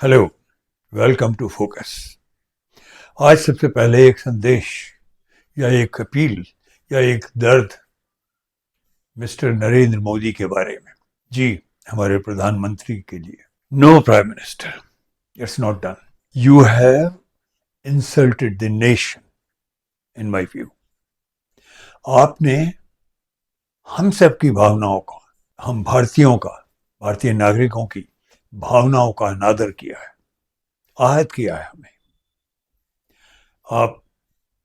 Hello, welcome to focus. आज सबसे पहले एक संदेश या एक अपील या एक दर्द मिस्टर नरेंद्र मोदी के बारे में। जी, हमारे प्रधानमंत्री के लिए। No prime minister, it's not done. You have insulted the nation in my view. आपने हम सब की भावनाओं का, हम भारतीयों का, भारतीय नागरिकों की भावनाओं का अनादर किया है, आहत किया है हमें। आप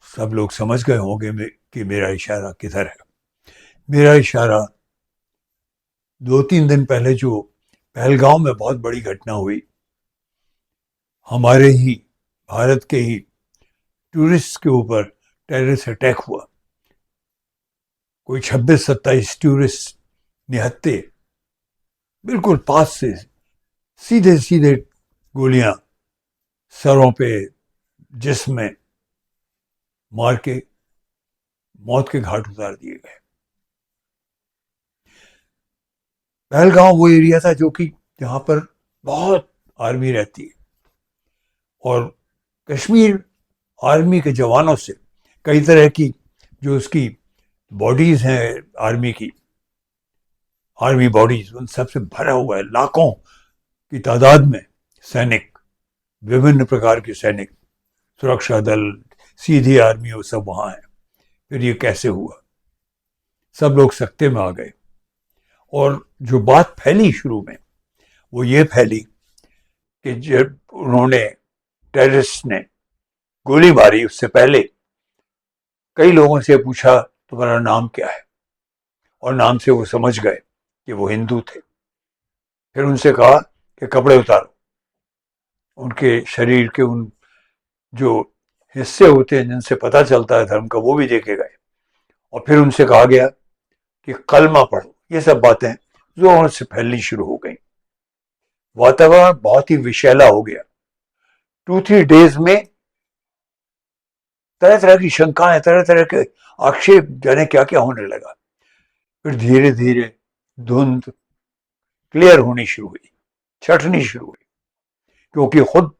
सब लोग समझ गए होंगे कि मेरा इशारा किधर है। मेरा इशारा 2-3 दिन पहले जो पहलगांव में बहुत बड़ी घटना हुई, हमारे ही भारत के ही टूरिस्ट के ऊपर टेररिस्ट अटैक हुआ। कोई 26-27 टूरिस्ट निहत्थे, बिल्कुल पास से सीधे सीधे गोलियां सरों पे, जिस्म में मार के मौत के घाट उतार दिए गए। पहलगांव वो एरिया था जो कि जहां पर बहुत आर्मी रहती है, और कश्मीर आर्मी के जवानों से कई तरह की जो उसकी बॉडीज हैं, आर्मी की आर्मी बॉडीज, उन सबसे भरा हुआ है। लाखों की तादाद में सैनिक, विभिन्न प्रकार के सैनिक, सुरक्षा दल, सीधी आर्मी, वो सब वहां है। फिर ये कैसे हुआ? सब लोग सकते में आ गए। और जो बात फैली शुरू में, वो ये फैली कि जब उन्होंने, टेररिस्ट ने गोली मारी, उससे पहले कई लोगों से पूछा तुम्हारा नाम क्या है, और नाम से वो समझ गए कि वो हिंदू थे। फिर उनसे कहा कि कपड़े उतारो। उनके शरीर के उन जो हिस्से होते हैं जिनसे पता चलता है धर्म का, वो भी देखे गए। और फिर उनसे कहा गया कि कलमा पढ़ो। ये सब बातें जोर से फैलनी शुरू हो गई। वातावरण बहुत ही विषैला हो गया। 2-3 डेज में तरह तरह की शंकाएं, तरह तरह के आक्षेप, जाने क्या क्या होने लगा। फिर धीरे धीरे धुंध क्लियर होनी शुरू हुई, छटनी शुरू हुई। क्योंकि खुद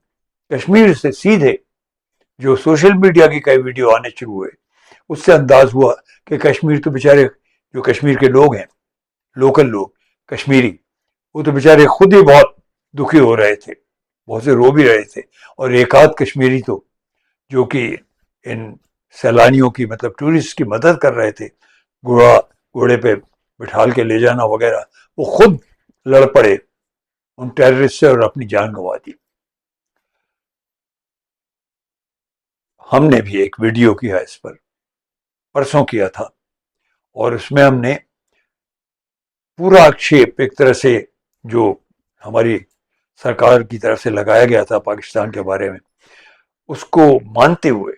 कश्मीर से सीधे जो सोशल मीडिया की कई वीडियो आने शुरू हुए, उससे अंदाज हुआ कि कश्मीर तो बेचारे, जो कश्मीर के लोग हैं, लोकल लोग कश्मीरी, वो तो बेचारे खुद ही बहुत दुखी हो रहे थे, बहुत से रो भी रहे थे। और एक आध कश्मीरी तो जो कि इन सैलानियों की, मतलब टूरिस्ट की मदद कर रहे थे, घोड़े पे बिठाल के ले जाना वगैरह, वो खुद लड़ पड़े उन टेररिस्ट से और अपनी जान गंवा दी। हमने भी एक वीडियो किया इस पर, परसों किया था, और उसमें हमने पूरा आक्षेप एक तरह से जो हमारी सरकार की तरफ से लगाया गया था पाकिस्तान के बारे में, उसको मानते हुए,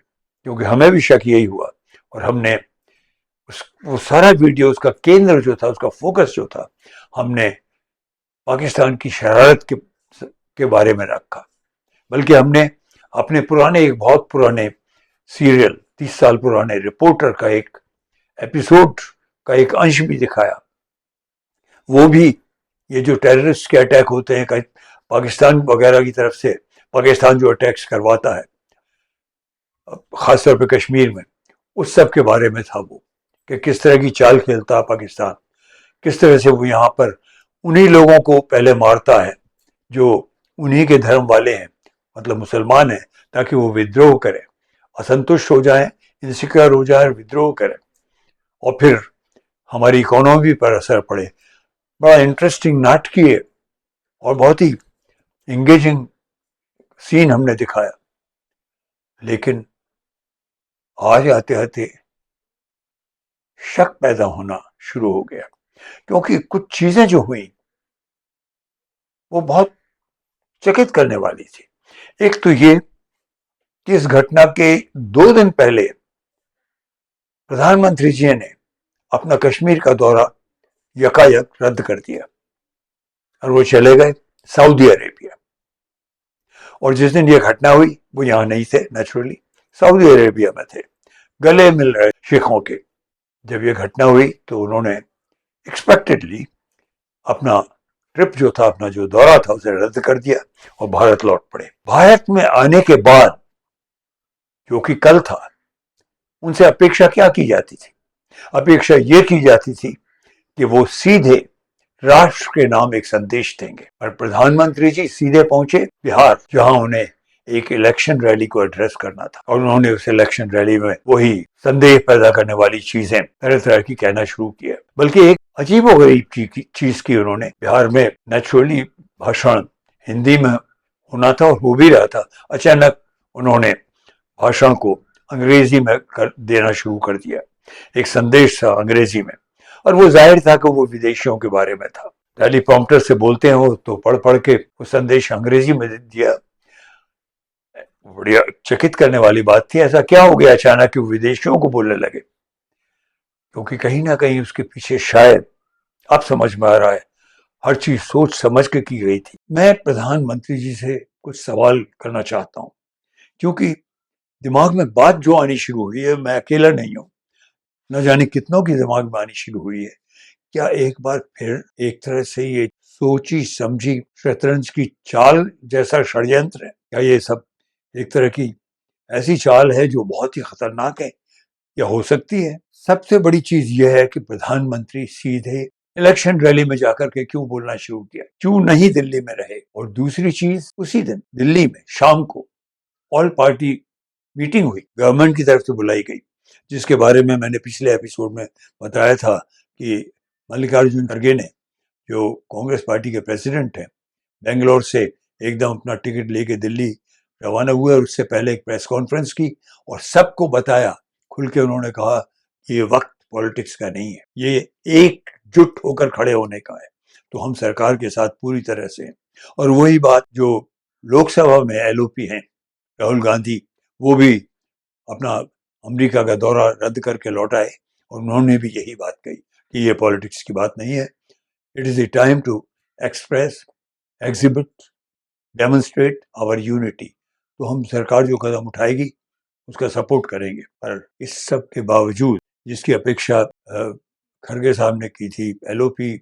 क्योंकि हमें भी शक यही हुआ, और हमने वो सारा वीडियो, उसका केंद्र जो था, उसका फोकस जो था, हमने पाकिस्तान की शरारत के बारे में रखा। बल्कि हमने अपने पुराने, एक बहुत पुराने सीरियल, 30 साल पुराने रिपोर्टर का एक एपिसोड का एक अंश भी दिखाया। वो भी, ये जो टेररिस्ट के अटैक होते हैं पाकिस्तान वगैरह की तरफ से, पाकिस्तान जो अटैक्स करवाता है खासतौर पे कश्मीर में, उस सब के बारे में था वो, कि किस तरह की चाल खेलता है पाकिस्तान, किस तरह से वो यहाँ पर उन्हीं लोगों को पहले मारता है जो उन्हीं के धर्म वाले हैं, मतलब मुसलमान हैं, ताकि वो विद्रोह करें, असंतुष्ट हो जाएं, इनसिक्योर हो जाए, विद्रोह करें, और फिर हमारी इकोनॉमी पर असर पड़े। बड़ा इंटरेस्टिंग, नाटकीय और बहुत ही एंगेजिंग सीन हमने दिखाया। लेकिन आज आते आते शक पैदा होना शुरू हो गया, क्योंकि कुछ चीजें जो हुई वो बहुत चकित करने वाली थी। एक तो ये कि इस घटना के 2 दिन पहले प्रधानमंत्री जी ने अपना कश्मीर का दौरा यकायक रद्द कर दिया, और वो चले गए सऊदी अरेबिया। और जिस दिन ये घटना हुई वो यहां नहीं थे, नेचुरली सऊदी अरेबिया में थे, गले मिल रहे शेखों के। जब ये घटना हुई तो उन्होंने एक्सपेक्टेडली अपना ट्रिप जो था, अपना जो दौरा था, उसे रद्द कर दिया और भारत लौट पड़े। भारत में आने के बाद, जो कि कल था, उनसे अपेक्षा क्या की जाती थी? अपेक्षा ये की जाती थी कि वो सीधे राष्ट्र के नाम एक संदेश देंगे। और प्रधानमंत्री जी सीधे पहुंचे बिहार, जहां उन्हें एक इलेक्शन रैली को एड्रेस करना था, और उन्होंने उस इलेक्शन रैली में वही संदेह पैदा करने वाली चीजें तरह तरह की कहना शुरू किया। बल्कि एक अजीबोगरीब चीज की उन्होंने। बिहार में नेचुरली भाषण हिंदी में होना था और हो भी रहा था। अचानक उन्होंने भाषण को अंग्रेजी में देना शुरू कर दिया। एक संदेश था अंग्रेजी में, और वो जाहिर था कि वो विदेशियों के बारे में था। टेलीप्रॉम्प्टर से बोलते हैं वो, तो पढ़ पढ़ के वो संदेश अंग्रेजी में दिया। बढ़िया चकित करने वाली बात थी। ऐसा क्या हो गया अचानक कि वो विदेशियों को बोलने लगे? क्योंकि कहीं ना कहीं उसके पीछे शायद, अब समझ में आ रहा है, हर चीज सोच समझ के की गई थी। मैं प्रधानमंत्री जी से कुछ सवाल करना चाहता हूँ, क्योंकि दिमाग में बात जो आनी शुरू हुई है, मैं अकेला नहीं हूँ, न जाने कितनों के दिमाग में आनी शुरू हुई है। क्या एक बार फिर एक तरह से ये सोची समझी शतरंज की चाल जैसा षड्यंत्र है? क्या ये सब एक तरह की ऐसी चाल है जो बहुत ही खतरनाक है, या हो सकती है? सबसे बड़ी चीज यह है कि प्रधानमंत्री सीधे इलेक्शन रैली में जाकर के क्यों बोलना शुरू किया, क्यों नहीं दिल्ली में रहे? और दूसरी चीज, उसी दिन दिल्ली में शाम को ऑल पार्टी मीटिंग हुई, गवर्नमेंट की तरफ से बुलाई गई, जिसके बारे में मैंने पिछले एपिसोड में बताया था कि मल्लिकार्जुन खड़गे ने, जो कांग्रेस पार्टी के प्रेसिडेंट हैं, बेंगलोर से एकदम अपना टिकट लेके दिल्ली रवाना हुए, और उससे पहले एक प्रेस कॉन्फ्रेंस की और सबको बताया, खुल के उन्होंने कहा कि ये वक्त पॉलिटिक्स का नहीं है, ये एकजुट होकर खड़े होने का है। तो हम सरकार के साथ पूरी तरह से हैं। और वही बात जो लोकसभा में एलओपी हैं, राहुल गांधी, वो भी अपना अमेरिका का दौरा रद्द करके लौट आए, और उन्होंने भी यही बात कही कि ये पॉलिटिक्स की बात नहीं है, it is the time to express, exhibit, demonstrate our unity. तो हम सरकार जो कदम उठाएगी उसका सपोर्ट करेंगे। पर इस सब के बावजूद, जिसकी अपेक्षा खड़गे साहब ने की थी, एलओपी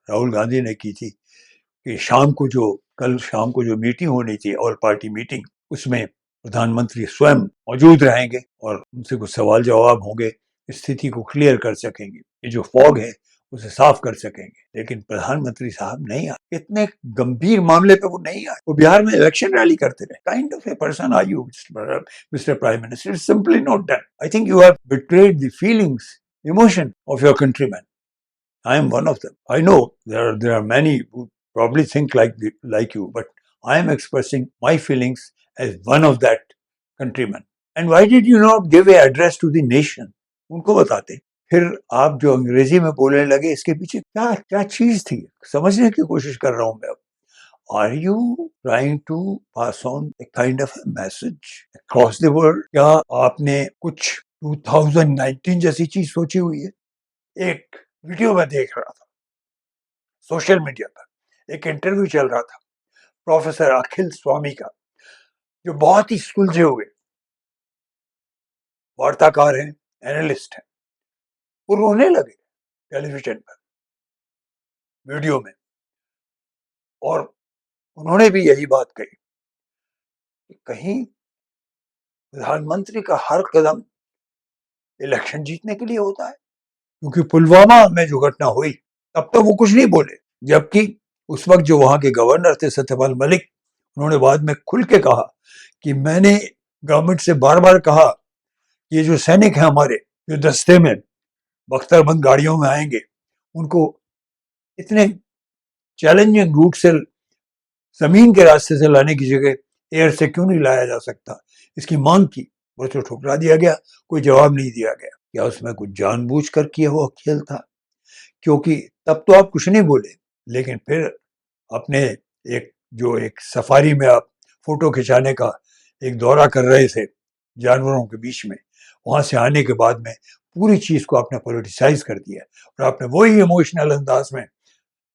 राहुल गांधी ने की थी, कि कल शाम को जो मीटिंग होनी थी, ऑल पार्टी मीटिंग, उसमें प्रधानमंत्री स्वयं मौजूद रहेंगे और उनसे कुछ सवाल जवाब होंगे, स्थिति को क्लियर कर सकेंगे, ये जो फॉग है उसे साफ कर सकेंगे। लेकिन प्रधानमंत्री साहब नहीं आए, इतने गंभीर मामले पे वो नहीं आए, वो बिहार में इलेक्शन रैली करते रहे। Kind of a person are you, mister prime minister? It's simply not done. I think you have betrayed the feelings, emotion of your countryman. I am one of them. I know there are many who probably think like you, but I am expressing my feelings as one of that countrymen. And why did you not give a address to the nation? उनको बताते। फिर आप जो अंग्रेजी में बोलने लगे, इसके पीछे क्या क्या चीज थी, समझने की कोशिश कर रहा हूं मैं अब। Are you trying to pass on a kind of a message across the world? क्या आपने कुछ 2019 जैसी चीज सोची हुई है? एक वीडियो में देख रहा था सोशल मीडिया पर, एक इंटरव्यू चल रहा था प्रोफेसर अखिल स्वामी का, जो बहुत ही सुलझे हुए वार्ताकार हैं, एनालिस्ट हैं। वो रोने लगे टेलीविजन पर, वीडियो में, और उन्होंने भी यही बात कही कि कहीं प्रधानमंत्री का हर कदम इलेक्शन जीतने के लिए होता है। क्योंकि पुलवामा में जो घटना हुई, तब तो वो कुछ नहीं बोले, जबकि उस वक्त जो वहां के गवर्नर थे सत्यपाल मलिक, उन्होंने बाद में खुल के कहा कि मैंने गवर्नमेंट से बार बार कहा, ये जो सैनिक हैं हमारे, जो दस्ते में बख्तरबंद गाड़ियों में आएंगे, उनको इतने चैलेंजिंग रूट से, जमीन के रास्ते से लाने की जगह एयर से क्यों नहीं लाया जा सकता, इसकी मांग की, वो तो ठुकरा दिया गया, कोई जवाब नहीं दिया गया। क्या उसमें कुछ जानबूझकर किया हुआ खेल था? क्योंकि तब तो आप कुछ नहीं बोले, लेकिन फिर अपने एक सफारी में आप फोटो खिंचाने का एक दौरा कर रहे थे जानवरों के बीच में, वहां से आने के बाद में पूरी चीज को आपने पॉलिटिसाइज कर दिया, और आपने वही इमोशनल अंदाज में,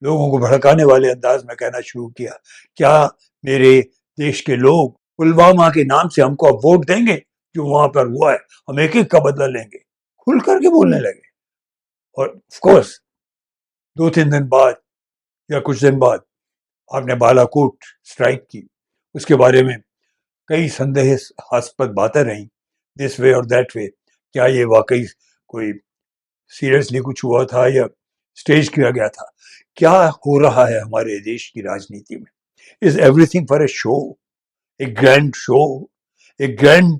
लोगों को भड़काने वाले अंदाज में कहना शुरू किया, क्या मेरे देश के लोग पुलवामा के नाम से हमको अब वोट देंगे? जो वहां पर हुआ है, हम एक एक का बदला लेंगे, खुल करके बोलने लगे। और ऑफ कोर्स 2-3 दिन बाद या कुछ दिन बाद आपने बालाकोट स्ट्राइक की, उसके बारे में कई संदेहास्पद बातें रहीं, दिस वे और दैट वे, क्या ये वाकई कोई सीरियसली कुछ हुआ था या स्टेज किया गया था? क्या हो रहा है हमारे देश की राजनीति में? Is everything for a show, a grand show, a grand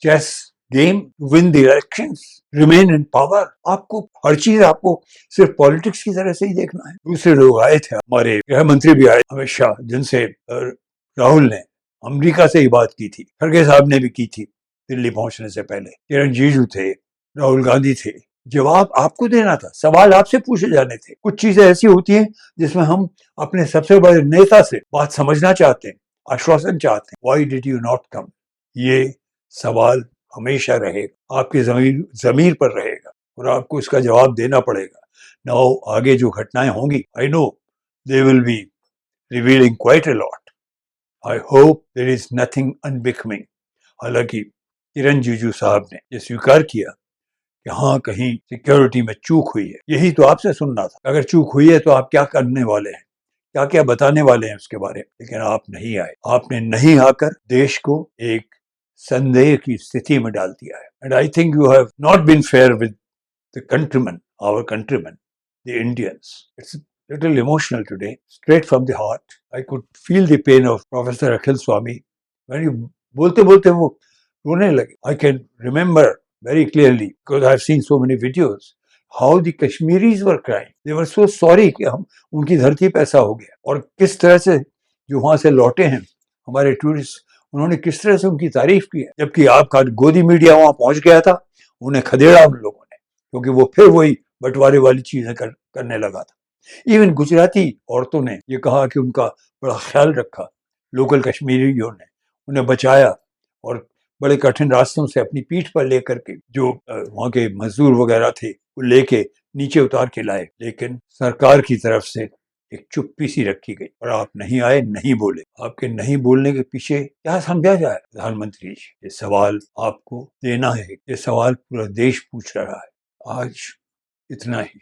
chess game, win the elections, remain in power? आपको हर चीज आपको सिर्फ पॉलिटिक्स की तरह से ही देखना है? दूसरे लोग आए थे, हमारे गृह मंत्री भी आए, अमित शाह, जिनसे राहुल ने अमेरिका से ही बात की थी, खड़गे साहब ने भी की थी दिल्ली पहुंचने से पहले, किरण रिजिजू थे, राहुल गांधी थे। जवाब आपको देना था, सवाल आपसे पूछे जाने थे। कुछ चीजें ऐसी होती हैं जिसमें हम अपने सबसे बड़े नेता से बात समझना चाहते हैं, आश्वासन चाहते हैं, why did you not come? ये सवाल हमेशा रहेगा, आपके जमीर पर रहेगा और आपको इसका जवाब देना पड़ेगा। नाउ आगे जो घटनाएं होंगी, I know they will be revealing quite a lot. I hope there is nothing unbecoming. हालांकि किरण रिजिजू साहब ने ये स्वीकार किया कि हाँ, कहीं सिक्योरिटी में चूक हुई है। यही तो आपसे सुनना था। अगर चूक हुई है तो आप क्या करने वाले हैं, क्या क्या बताने वाले हैं उसके बारे में? लेकिन आप नहीं आए। आपने नहीं आकर देश को एक संदेह की स्थिति में डाल दिया है। And I think you have not been fair with the countryman, our countryman, the Indians. It's little emotional today, straight from the heart. I could feel the pain of Professor Akhil Swami when you बोलते बोलते वो रोने लगे. I can remember very clearly because I've seen so many videos how the Kashmiris were crying. They were so sorry कि हम उनकी धरती पे ऐसा हो गया। और किस तरह से जो वहां से लौटे हैं हमारे टूरिस्ट, उन्होंने किस तरह से उनकी तारीफ की है, जबकि आपका गोदी मीडिया वहां पहुंच गया था, उन्हें खदेड़ा उन लोगों ने, क्योंकि वो फिर वही बंटवारे वाली चीजें करने लगा था। इवन गुजराती औरतों ने ये कहा कि उनका बड़ा ख्याल रखा, लोकल कश्मीरियों ने उन्हें बचाया और बड़े कठिन रास्तों से अपनी पीठ पर लेकर के जो वहाँ के मजदूर वगैरह थे वो लेके नीचे उतार के लाए। लेकिन सरकार की तरफ से एक चुप्पी सी रखी गई और आप नहीं आए, नहीं बोले। आपके नहीं बोलने के पीछे क्या समझा जाए? प्रधानमंत्री जी, ये सवाल आपको देना है, ये सवाल पूरा देश पूछ रहा है। आज इतना ही।